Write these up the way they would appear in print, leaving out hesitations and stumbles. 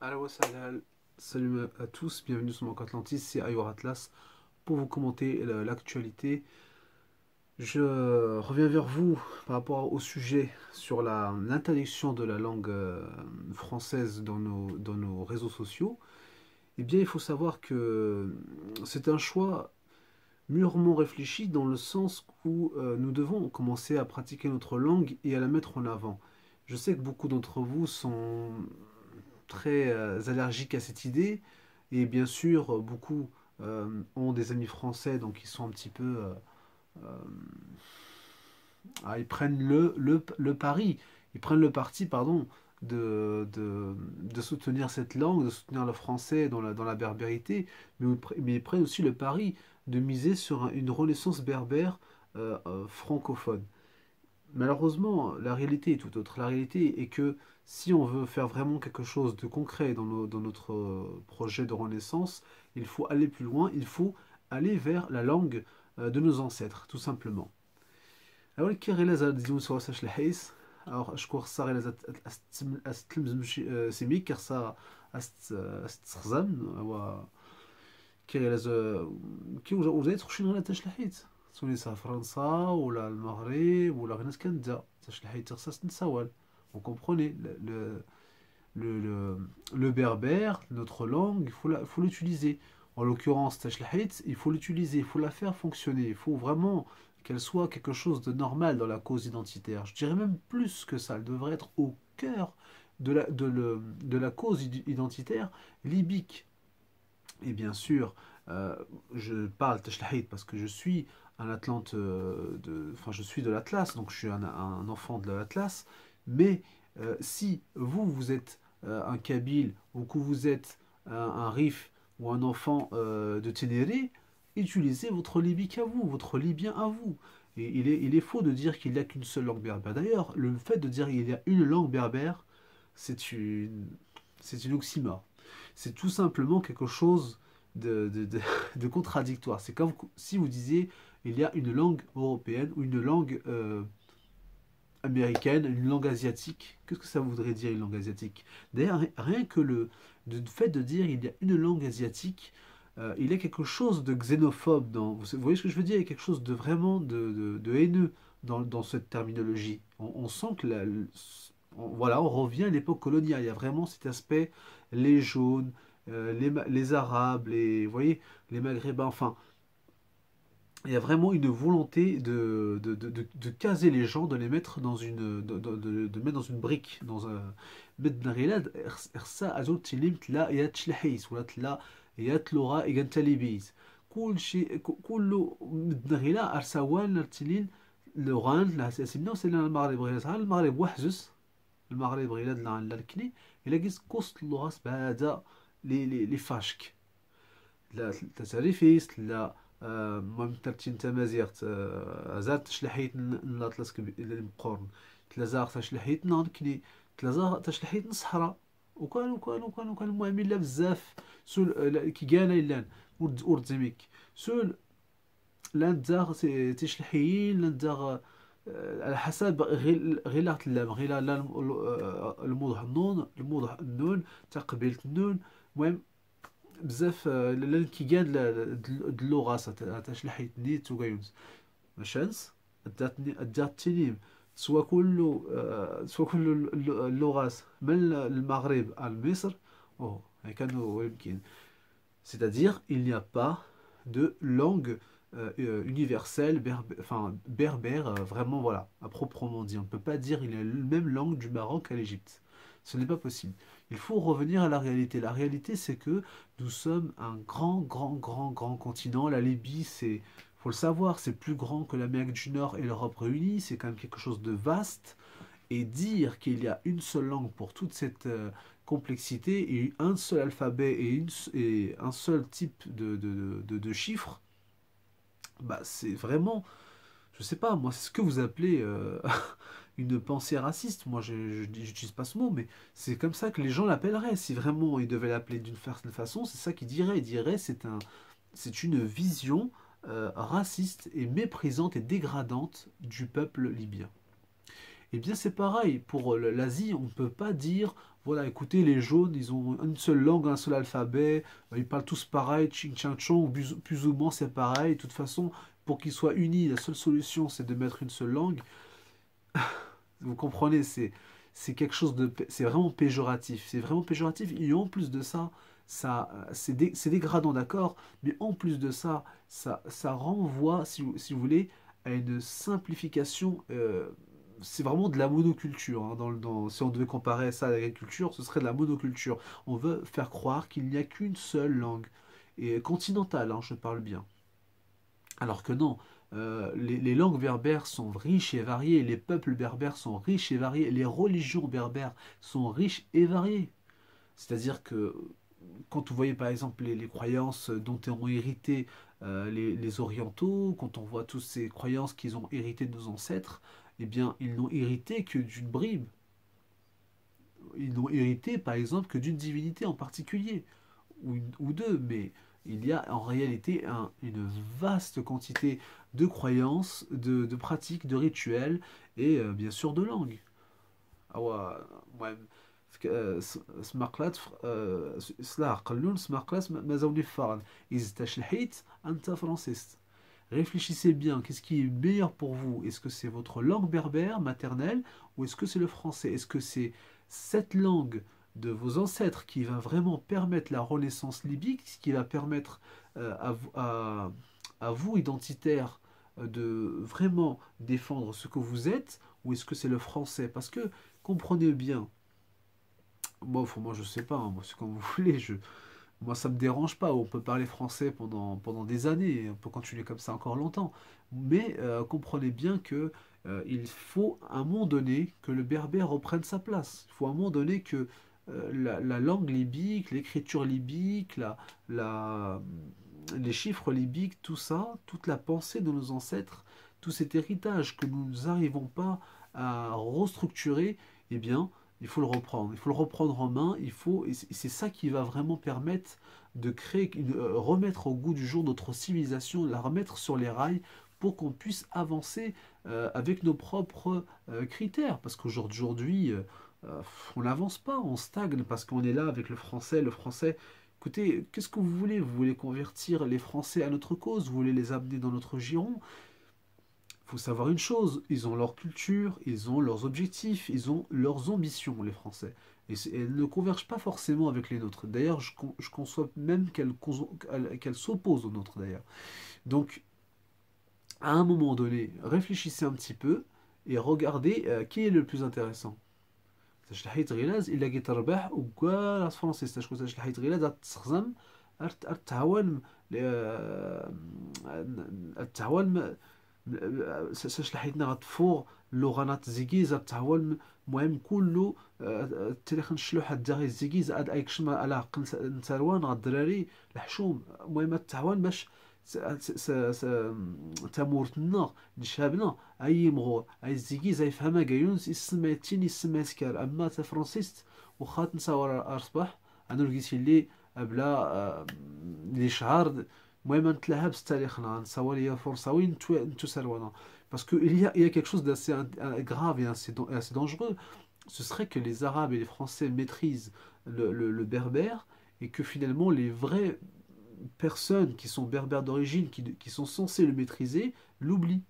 Allo Salam, salut à tous, bienvenue sur mon compte Atlantis, c'est Ayor Atlas pour vous commenter l'actualité. Je reviens vers vous par rapport au sujet sur l'interdiction de la langue française dans nos réseaux sociaux. Eh bien, il faut savoir que c'est un choix mûrement réfléchi dans le sens où nous devons commencer à pratiquer notre langue et à la mettre en avant. Je sais que beaucoup d'entre vous sont très allergiques à cette idée. Et bien sûr, beaucoup ont des amis français, donc ils sont un petit peu... euh, ils prennent le pari, ils prennent le parti, pardon, de soutenir cette langue, de soutenir le français dans la berbérité, mais ils prennent aussi le pari de miser sur une renaissance berbère francophone. Malheureusement, la réalité est tout autre. La réalité est que si on veut faire vraiment quelque chose de concret dans notre projet de renaissance, il faut aller plus loin, il faut aller vers la langue de nos ancêtres, tout simplement. Alors, كيغيلا ديون سوا ساش الحيس alors شكون خصها غير استلمز سيميك كخصها استخزم هو كيغيلا كي وزايد تخشين غير تاش الحيت تونسها فرنسا ولا المغرب ولا غير ناس كندا تاش الحيت خصها تنساوال. Vous comprenez le berbère, notre langue, faut l'utiliser. En l'occurrence, Tashlahit, il faut l'utiliser, il faut la faire fonctionner, il faut vraiment qu'elle soit quelque chose de normal dans la cause identitaire. Je dirais même plus que ça, elle devrait être au cœur de la cause identitaire libyque. Et bien sûr, je parle Tashlahit parce que je suis un Atlante, enfin je suis de l'Atlas, donc je suis un enfant de l'Atlas, mais si vous êtes un Kabyle ou que vous êtes un Rif ou un enfant de Ténéré, utilisez votre libique à vous, votre libyen à vous. Et il est faux de dire qu'il n'y a qu'une seule langue berbère. D'ailleurs, le fait de dire qu'il y a une langue berbère, c'est c'est une oxymore. C'est tout simplement quelque chose de contradictoire. C'est comme si vous disiez il y a une langue européenne ou une langue américaine, une langue asiatique. Qu'est-ce que ça voudrait dire une langue asiatique? D'ailleurs, rien que le fait de dire il y a une langue asiatique, il y a quelque chose de xénophobe dans. Vous voyez ce que je veux dire? Il y a quelque chose de vraiment de haineux dans cette terminologie. On sent que voilà, on revient à l'époque coloniale. Il y a vraiment cet aspect les jaunes, les arabes, vous voyez, les maghrébins. Enfin, il y a vraiment une volonté de caser les gens, de les mettre dans de mettre dans une brique, dans un بدنا غير إرساء أزول تلمت لا يتشلحيس ولا تلا يتلغى إيجنتاليبيز كل شيء كله بدنا غير أرساوان تلين لغان لا سيبنا وسيلنا المغرب غير صار المغرب وحزس المغرب غير لا الكني إلا قيس كوست اللغة بهذا لي فاشك لا تسريفيس لا المهم ترتين تمازيغت زاد تشلحيت نلاطلس المقورن تلازاغ تشلحيت نانكني تلازاغ تشلحيت نصحرا وكان المهم الا بزاف سول كي كانا الا ورد زميك سول لان داغ تشلحيين لان داغ على حسب غير لا تلام غير لا الموضح النون الموضح النون تقبيل النون المهم بزاف لان كي كان اللغه تشلحيتني توغايونز ماشانس ادات تينيم سوا كل اللغات من المغرب à مصر oh كانوا يمكن c'est-à-dire il n'y a pas de langue universelle enfin berbère vraiment voilà à proprement dit on ne peut pas dire il y a la même langue du Maroc à l'Égypte, ce n'est pas possible. Il faut revenir à la réalité. La réalité, c'est que nous sommes un grand continent. La Libye, c'est, faut le savoir, c'est plus grand que l'Amérique du Nord et l'Europe réunie. C'est quand même quelque chose de vaste. Et dire qu'il y a une seule langue pour toute cette complexité et un seul alphabet et un seul type de chiffres, bah, c'est vraiment, je sais pas, moi, c'est ce que vous appelez une pensée raciste. Moi, je n'utilise pas ce mot, mais c'est comme ça que les gens l'appelleraient. Si vraiment ils devaient l'appeler d'une certaine façon, c'est ça qu'ils diraient. Ils diraient c'est une vision raciste et méprisante et dégradante du peuple libyen. Eh bien, c'est pareil pour l'Asie. On ne peut pas dire voilà, écoutez, les jaunes, ils ont une seule langue, un seul alphabet, ils parlent tous pareil, ching chang chong, plus ou moins c'est pareil. De toute façon, pour qu'ils soient unis, la seule solution, c'est de mettre une seule langue. Vous comprenez, c'est quelque chose de, c'est vraiment péjoratif. C'est vraiment péjoratif. Et en plus de ça, c'est dégradant, d'accord, mais en plus de ça, ça renvoie, si vous voulez, à une simplification. C'est vraiment de la monoculture, hein, si on devait comparer ça à l'agriculture, ce serait de la monoculture. On veut faire croire qu'il n'y a qu'une seule langue, et continentale, hein, je parle bien. Alors que non, les langues berbères sont riches et variées, les peuples berbères sont riches et variés, les religions berbères sont riches et variées. C'est-à-dire que quand vous voyez par exemple les croyances dont ont hérité les orientaux, quand on voit toutes ces croyances qu'ils ont héritées de nos ancêtres, eh bien ils n'ont hérité que d'une bribe. Ils n'ont hérité par exemple que d'une divinité en particulier, ou deux, mais il y a en réalité une vaste quantité de croyances, de pratiques, de rituels et bien sûr de langues. Ah ouais, ouais. سمقلات سلا قلون سمقلات مازال فارن إذا تشلحيت أنت فرانسيست. Réfléchissez bien, qu'est-ce qui est meilleur pour vous? Est-ce que c'est votre langue berbère maternelle ou est-ce que c'est le français? Est-ce que c'est cette langue de vos ancêtres qui va vraiment permettre la renaissance libyque, ce qui va permettre à vous, identitaires, de vraiment défendre ce que vous êtes, ou est-ce que c'est le français? Parce que, comprenez bien, moi je sais pas, hein, moi c'est comme vous voulez, moi ça me dérange pas, on peut parler français pendant des années, on peut continuer comme ça encore longtemps, mais comprenez bien que il faut à un moment donné que le berbère reprenne sa place, il faut à un moment donné que la langue libyque, l'écriture libyque, la, les chiffres libyques, tout ça, toute la pensée de nos ancêtres, tout cet héritage que nous n'arrivons pas à restructurer, eh bien, il faut le reprendre. Il faut le reprendre en main. Et c'est ça qui va vraiment permettre de créer, remettre au goût du jour notre civilisation, la remettre sur les rails pour qu'on puisse avancer avec nos propres critères. Parce qu'aujourd'hui, on n'avance pas, on stagne parce qu'on est là avec le français. Le français, écoutez, qu'est-ce que vous voulez? Vous voulez convertir les Français à notre cause? Vous voulez les amener dans notre giron? Il faut savoir une chose, ils ont leur culture, ils ont leurs objectifs, ils ont leurs ambitions, les Français. Et elles ne convergent pas forcément avec les nôtres. D'ailleurs, je conçois même qu'elles s'opposent aux nôtres, d'ailleurs. Donc, à un moment donné, réfléchissez un petit peu et regardez qui est le plus intéressant. تشلحيت غلاز الا جيت تربح وكاع راس فرونسيس تشكون تشلحيت غلاز تخزم التعاون التعاون تشلحيتنا غتفوق اللغات زيكيز التعاون المهم كله التاريخ نشلوح الداغي زيكيز اد ايكشما على نتروان الدراري الحشوم المهم التعاون باش تمورتنا نشابنا اي مغور اي زيكيز اي فهمها قايونس يسمى تين يسمى سكار اما تا فرونسيست وخات نصور ارصبح انا لقيت اللي بلا لي شعار المهم نتلاها بتاريخنا نصور ليا فرنساوي نتو سروانا parce il y a quelque chose d'assez grave et assez dangereux, ce serait que les Arabes et les Français maîtrisent le berbère et que finalement les vraies personnes qui sont berbères d'origine, qui sont censées le maîtriser, l'oublient.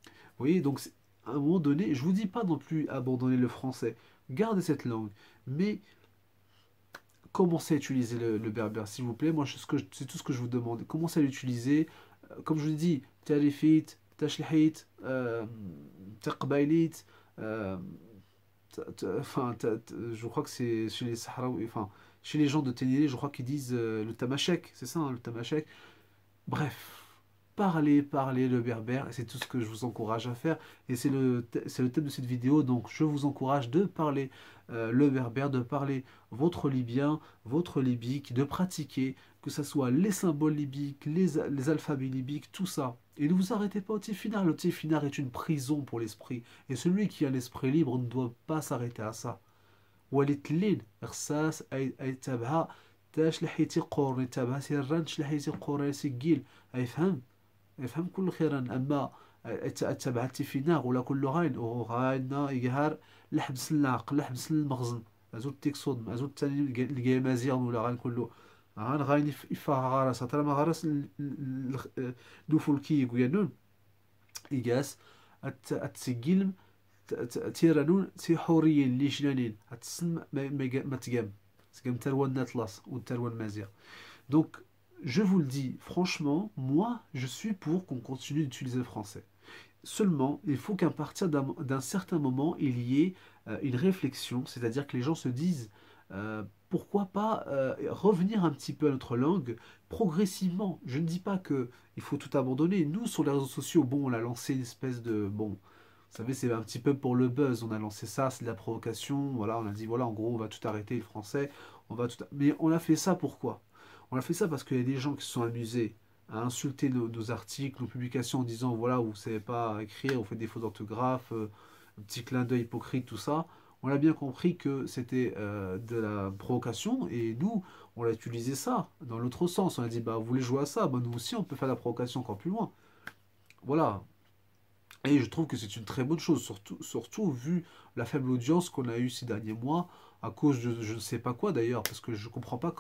Vous voyez, donc à un moment donné, je vous dis pas non plus abandonner le français, gardez cette langue, mais commencez à utiliser le berbère, s'il vous plaît. Moi, c'est tout ce que je vous demande. Commencez à l'utiliser. Comme je vous dis, tarifit, tachlihit, taqbailit, enfin, je crois que c'est chez les Sahraouis, enfin, chez les gens de Ténéré, je crois qu'ils disent le tamashek, c'est ça, hein, le tamashek. Bref, parlez le berbère, et c'est tout ce que je vous encourage à faire. Et c'est le thème de cette vidéo, donc je vous encourage de parler le berbère, de parler votre libyen, votre libique, de pratiquer, que ce soit les symboles libiques, les alphabets libiques, tout ça. Et ne vous arrêtez pas au Tifinagh. Le Tifinagh est une prison pour l'esprit. Et celui qui a l'esprit libre ne doit pas s'arrêter à ça. وللتلين رصاص أي تبعها تاش لحيتي قورني تبعها سيران تشلحيتي قوري سجيل يفهم يفهم كل خيرا أما تبع التفيناغ ولا كل غاين وغاينا يقهر لحبس العقل لحبس المخزن زود تيكسود زود تاني الجاي مزيان ولا غنقول له غاين يفا غارس ترى ما غارس دوفو الكي يقول إيجاس أتسجيل تيرانون تي حوريين اللي جنانين هتسن ما تقام تروان ناتلاس ou تروان مازيغ. Donc je vous le dis franchement, moi je suis pour qu'on continue d'utiliser le français. Seulement, il faut qu'à partir d'un certain moment, il y ait une réflexion, c'est-à-dire que les gens se disent pourquoi pas revenir un petit peu à notre langue progressivement. Je ne dis pas que il faut tout abandonner. Nous, sur les réseaux sociaux, bon, on a lancé une espèce de... Bon, vous savez, c'est un petit peu pour le buzz. On a lancé ça, c'est de la provocation. Voilà, on a dit, voilà, en gros, on va tout arrêter, le français. On va tout... Mais on a fait ça pourquoi? On a fait ça parce qu'il y a des gens qui se sont amusés à insulter nos articles, nos publications en disant, voilà, vous ne savez pas écrire, vous faites des fautes d'orthographe, un petit clin d'œil hypocrite, tout ça. On a bien compris que c'était de la provocation et nous, on a utilisé ça dans l'autre sens. On a dit, bah, vous voulez jouer à ça, bah, nous aussi, on peut faire la provocation encore plus loin. Voilà. Et je trouve que c'est une très bonne chose, surtout vu la faible audience qu'on a eue ces derniers mois, à cause de je ne sais pas quoi d'ailleurs, parce que je ne comprends pas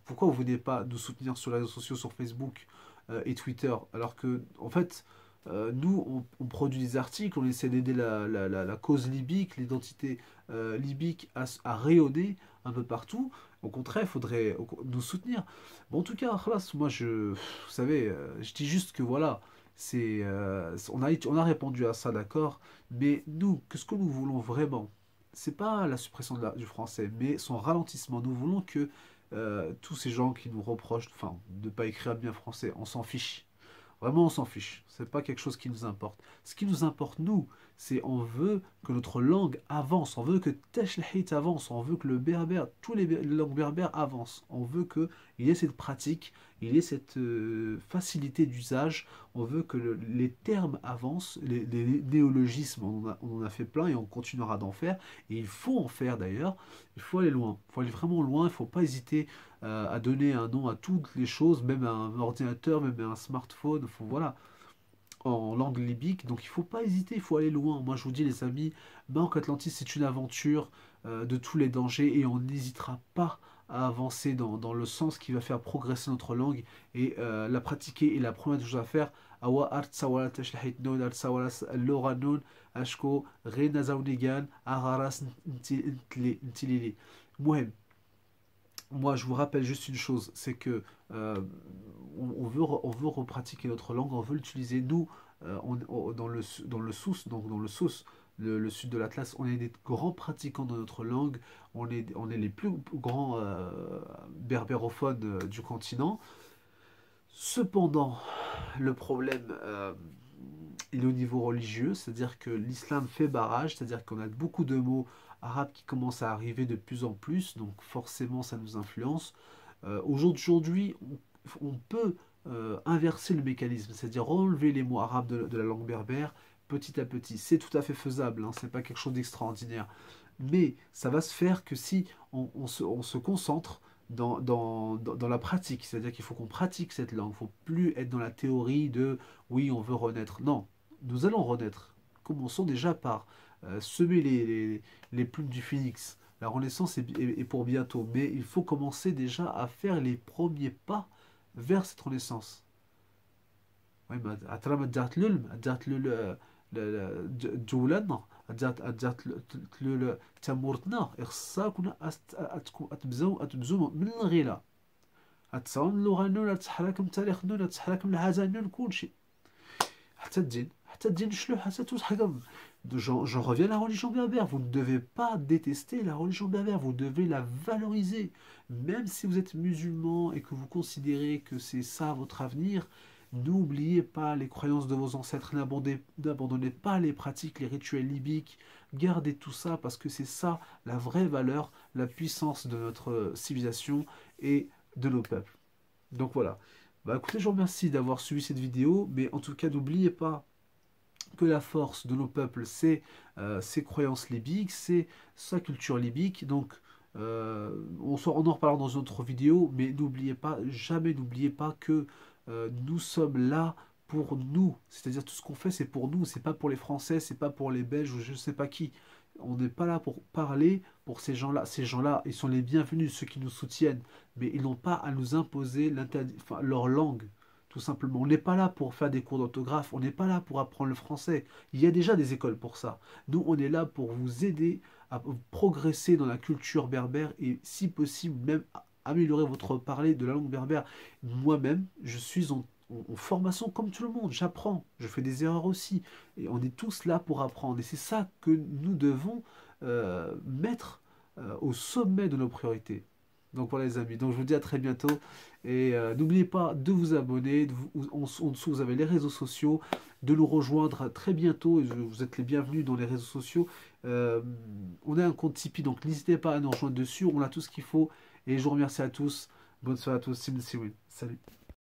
pourquoi vous venez pas nous soutenir sur les réseaux sociaux, sur Facebook et Twitter, alors que, en fait, nous, on produit des articles, on essaie d'aider la cause libyque, l'identité libyque à rayonner un peu partout. Au contraire, il faudrait nous soutenir. Bon, en tout cas, khalas, moi, vous savez, je dis juste que voilà, on a répondu à ça, d'accord, mais nous, ce que nous voulons vraiment, c'est pas la suppression du français, mais son ralentissement. Nous voulons que tous ces gens qui nous reprochent, enfin, de ne pas écrire bien français, on s'en fiche. Vraiment, on s'en fiche. C'est pas quelque chose qui nous importe. Ce qui nous importe, nous, c'est on veut que notre langue avance. On veut que Tashlahit avance. On veut que le berbère, les langues berbères avancent. On veut qu'il y ait cette pratique, il y ait cette facilité d'usage. On veut que les termes avancent, les néologismes, on en a fait plein et on continuera d'en faire. Et il faut en faire d'ailleurs. Il faut aller loin. Il faut aller vraiment loin. Il ne faut pas hésiter à donner un nom à toutes les choses, même à un ordinateur, même à un smartphone, voilà, en langue libyque. Donc il ne faut pas hésiter, il faut aller loin. Moi je vous dis les amis, Banque Atlantis c'est une aventure de tous les dangers et on n'hésitera pas à avancer dans le sens qui va faire progresser notre langue et la pratiquer. Et la première chose à faire, awa art sawala tashlahit non art sawala loranon ashko rena zaunigan agaras ntilili. Moi, je vous rappelle juste une chose, c'est que on veut repratiquer notre langue, on veut l'utiliser. Nous, donc dans le Souss, le sud de l'Atlas, on est des grands pratiquants de notre langue, on est les plus grands berbérophones du continent. Cependant, le problème, il est au niveau religieux, c'est-à-dire que l'islam fait barrage, c'est-à-dire qu'on a beaucoup de mots arabes qui commencent à arriver de plus en plus, donc forcément ça nous influence. Aujourd'hui, on peut inverser le mécanisme, c'est-à-dire enlever les mots arabes de la langue berbère petit à petit. C'est tout à fait faisable, hein, c'est pas quelque chose d'extraordinaire. Mais ça va se faire que si on se concentre dans la pratique, c'est-à-dire qu'il faut qu'on pratique cette langue, il ne faut plus être dans la théorie de oui, on veut renaître. Non, nous allons renaître. Commençons déjà par semer les plumes du phénix. La renaissance est pour bientôt, mais il faut commencer déjà à faire les premiers pas vers cette renaissance. Oui, mais جولاتنا تمورتنا خصها كنا أتبزو من الغلا أتصاون اللغة نون أتحركم التاريخ نون أتحركم العزا نون كلشي حتى الدين شلوح حتى تحكم. J'en reviens à la religion berbère. Vous ne devez pas détester la religion berbère, vous devez la valoriser. Même si vous êtes musulman et que vous considérez que c'est ça votre avenir, n'oubliez pas les croyances de vos ancêtres, n'abandonnez pas les pratiques, les rituels libyques, gardez tout ça parce que c'est ça la vraie valeur, la puissance de notre civilisation et de nos peuples. Donc voilà. Bah écoutez, je vous remercie d'avoir suivi cette vidéo, mais en tout cas n'oubliez pas que la force de nos peuples, c'est ses croyances libyques, c'est sa culture libyque. Donc on en reparlera dans une autre vidéo, mais n'oubliez pas, jamais n'oubliez pas que nous sommes là pour nous. C'est-à-dire tout ce qu'on fait, c'est pour nous. C'est pas pour les Français, c'est pas pour les Belges ou je ne sais pas qui. On n'est pas là pour parler pour ces gens-là. Ces gens-là, ils sont les bienvenus, ceux qui nous soutiennent, mais ils n'ont pas à nous imposer leur langue, tout simplement. On n'est pas là pour faire des cours d'orthographe, on n'est pas là pour apprendre le français. Il y a déjà des écoles pour ça. Nous, on est là pour vous aider à progresser dans la culture berbère et, si possible, même améliorer votre parler de la langue berbère. Moi-même, je suis en formation comme tout le monde, j'apprends, je fais des erreurs aussi, et on est tous là pour apprendre, et c'est ça que nous devons mettre au sommet de nos priorités. Donc voilà les amis, donc je vous dis à très bientôt, et n'oubliez pas de vous abonner, en dessous vous avez les réseaux sociaux, de nous rejoindre très bientôt, et vous êtes les bienvenus dans les réseaux sociaux. Euh, on a un compte Tipeee, donc n'hésitez pas à nous rejoindre dessus, on a tout ce qu'il faut, et je vous remercie à tous, bonne soirée à tous, Sim Siwin. Salut.